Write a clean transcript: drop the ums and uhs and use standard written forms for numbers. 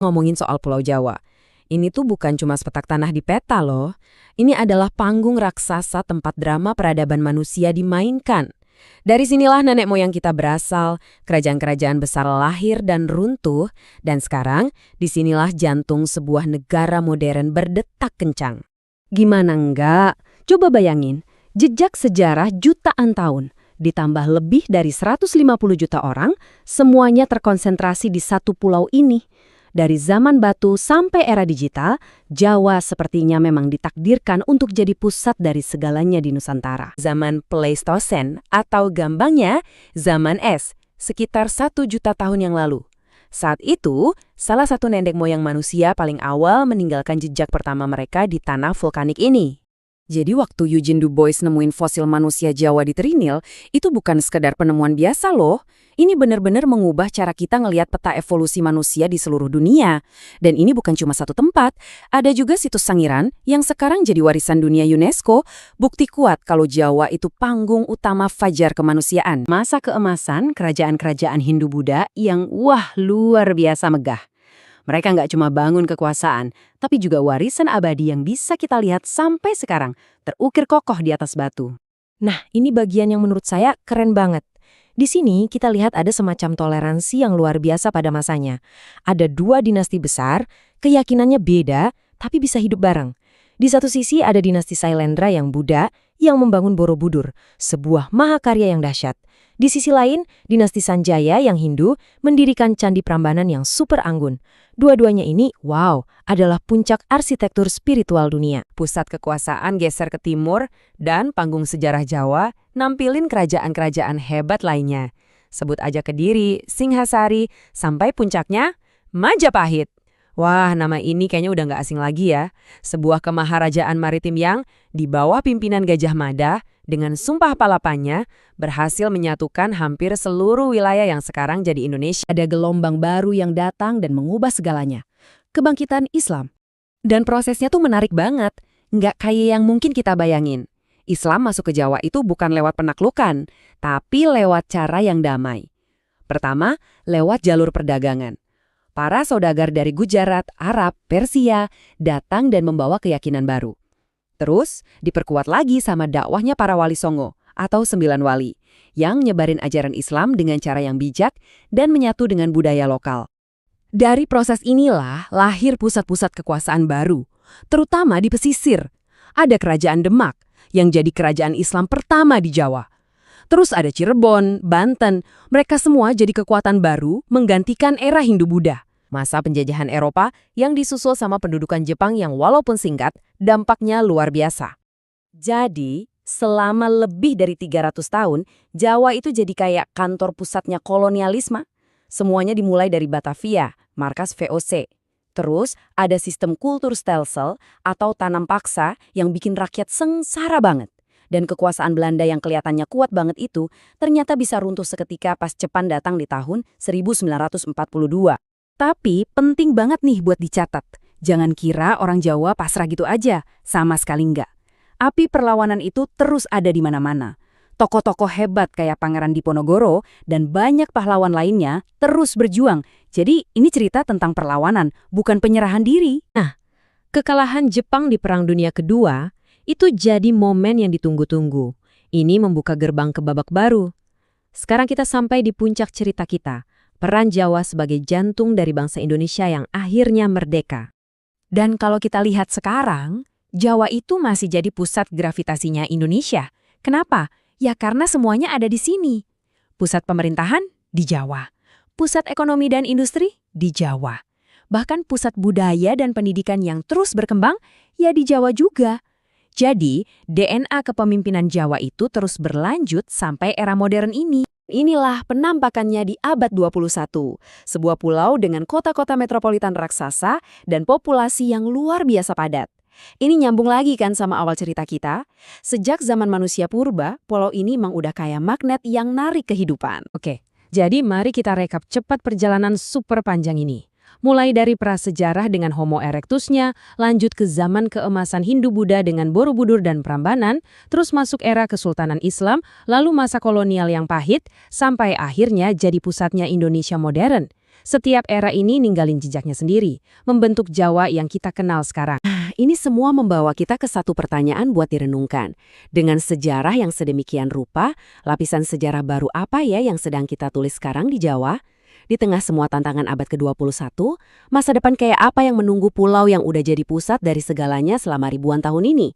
Ngomongin soal Pulau Jawa, ini tuh bukan cuma sepetak tanah di peta loh. Ini adalah panggung raksasa tempat drama peradaban manusia dimainkan. Dari sinilah nenek moyang kita berasal, kerajaan-kerajaan besar lahir dan runtuh, dan sekarang disinilah jantung sebuah negara modern berdetak kencang. Gimana enggak? Coba bayangin, jejak sejarah jutaan tahun, ditambah lebih dari 150 juta orang, semuanya terkonsentrasi di satu pulau ini. Dari zaman batu sampai era digital, Jawa sepertinya memang ditakdirkan untuk jadi pusat dari segalanya di Nusantara. Zaman Pleistosen atau gampangnya zaman es, sekitar 1 juta tahun yang lalu. Saat itu, salah satu nenek moyang manusia paling awal meninggalkan jejak pertama mereka di tanah vulkanik ini. Jadi waktu Eugene Du Bois nemuin fosil manusia Jawa di Trinil, itu bukan sekedar penemuan biasa loh. Ini benar-benar mengubah cara kita ngelihat peta evolusi manusia di seluruh dunia. Dan ini bukan cuma satu tempat, ada juga situs Sangiran yang sekarang jadi warisan dunia UNESCO, bukti kuat kalau Jawa itu panggung utama fajar kemanusiaan. Masa keemasan kerajaan-kerajaan Hindu-Buddha yang wah luar biasa megah. Mereka nggak cuma bangun kekuasaan, tapi juga warisan abadi yang bisa kita lihat sampai sekarang, terukir kokoh di atas batu. Nah, ini bagian yang menurut saya keren banget. Di sini kita lihat ada semacam toleransi yang luar biasa pada masanya. Ada dua dinasti besar, keyakinannya beda, tapi bisa hidup bareng. Di satu sisi ada dinasti Sailendra yang Buddha, yang membangun Borobudur, sebuah mahakarya yang dahsyat. Di sisi lain, dinasti Sanjaya yang Hindu mendirikan Candi Prambanan yang super anggun. Dua-duanya ini, wow, adalah puncak arsitektur spiritual dunia. Pusat kekuasaan geser ke timur, dan panggung sejarah Jawa nampilin kerajaan-kerajaan hebat lainnya. Sebut aja Kediri, Singhasari, sampai puncaknya Majapahit. Wah, nama ini kayaknya udah nggak asing lagi ya. Sebuah kemaharajaan maritim yang di bawah pimpinan Gajah Mada dengan sumpah palapanya berhasil menyatukan hampir seluruh wilayah yang sekarang jadi Indonesia. Ada gelombang baru yang datang dan mengubah segalanya. Kebangkitan Islam. Dan prosesnya tuh menarik banget. Nggak kayak yang mungkin kita bayangin. Islam masuk ke Jawa itu bukan lewat penaklukan, tapi lewat cara yang damai. Pertama, lewat jalur perdagangan. Para saudagar dari Gujarat, Arab, Persia datang dan membawa keyakinan baru. Terus, diperkuat lagi sama dakwahnya para wali songo atau 9 wali yang nyebarin ajaran Islam dengan cara yang bijak dan menyatu dengan budaya lokal. Dari proses inilah lahir pusat-pusat kekuasaan baru, terutama di pesisir. Ada Kerajaan Demak yang jadi kerajaan Islam pertama di Jawa. Terus ada Cirebon, Banten, mereka semua jadi kekuatan baru menggantikan era Hindu-Buddha. Masa penjajahan Eropa yang disusul sama pendudukan Jepang yang walaupun singkat, dampaknya luar biasa. Jadi, selama lebih dari 300 tahun, Jawa itu jadi kayak kantor pusatnya kolonialisme. Semuanya dimulai dari Batavia, markas VOC. Terus ada sistem kultur stelsel atau tanam paksa yang bikin rakyat sengsara banget. Dan kekuasaan Belanda yang kelihatannya kuat banget itu ternyata bisa runtuh seketika pas Jepang datang di tahun 1942. Tapi penting banget nih buat dicatat. Jangan kira orang Jawa pasrah gitu aja, sama sekali enggak. Api perlawanan itu terus ada di mana-mana. Tokoh-tokoh hebat kayak Pangeran Diponegoro dan banyak pahlawan lainnya terus berjuang. Jadi ini cerita tentang perlawanan, bukan penyerahan diri. Nah, kekalahan Jepang di Perang Dunia Kedua itu jadi momen yang ditunggu-tunggu. Ini membuka gerbang ke babak baru. Sekarang kita sampai di puncak cerita kita, peran Jawa sebagai jantung dari bangsa Indonesia yang akhirnya merdeka. Dan kalau kita lihat sekarang, Jawa itu masih jadi pusat gravitasinya Indonesia. Kenapa? Ya karena semuanya ada di sini. Pusat pemerintahan di Jawa. Pusat ekonomi dan industri di Jawa. Bahkan pusat budaya dan pendidikan yang terus berkembang ya di Jawa juga. Jadi, DNA kepemimpinan Jawa itu terus berlanjut sampai era modern ini. Inilah penampakannya di abad 21. Sebuah pulau dengan kota-kota metropolitan raksasa dan populasi yang luar biasa padat. Ini nyambung lagi kan sama awal cerita kita? Sejak zaman manusia purba, pulau ini memang udah kayak magnet yang narik kehidupan. Oke, jadi mari kita rekap cepat perjalanan super panjang ini. Mulai dari prasejarah dengan Homo erectusnya, lanjut ke zaman keemasan Hindu-Buddha dengan Borobudur dan Prambanan, terus masuk era Kesultanan Islam, lalu masa kolonial yang pahit, sampai akhirnya jadi pusatnya Indonesia modern. Setiap era ini ninggalin jejaknya sendiri, membentuk Jawa yang kita kenal sekarang. Ini semua membawa kita ke satu pertanyaan buat direnungkan. Dengan sejarah yang sedemikian rupa, lapisan sejarah baru apa ya yang sedang kita tulis sekarang di Jawa? Di tengah semua tantangan abad ke-21, masa depan kayak apa yang menunggu pulau yang udah jadi pusat dari segalanya selama ribuan tahun ini?